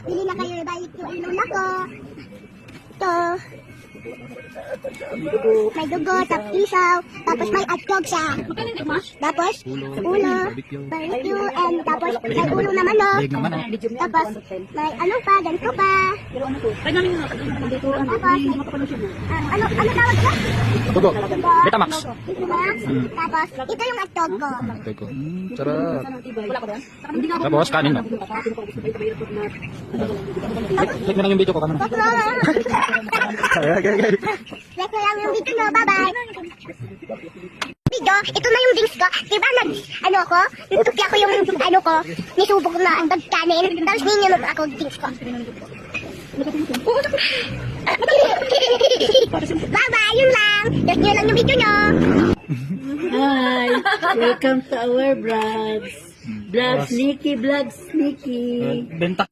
bili na kayo, balik yung inuna ko. Ito. May dugo, tapos isaw, tapos may atog siya. Tapos, ulo, barbecue, and tapos may ulo na manok. Tapos, may ano pa, ganito pa. Tapos, ano tawag ko? Tugo. Betamax. Betamax. Tapos, ito yung atog ko. Teko. Sarap. Tapos, kanin na. Click na lang yung video ko. Okay. Like ko lang yung video, bye-bye. Video, ito na yung drinks ko. Diba nagtukya ko yung nisubok na ang pagkanin. Tapos ninyo ako drinks ko. Bye-bye, yun lang. Just nyo lang yung video nyo. Hi, welcome to our vlogs. Vlogs Nikki, Vlogs Nikki. Benta.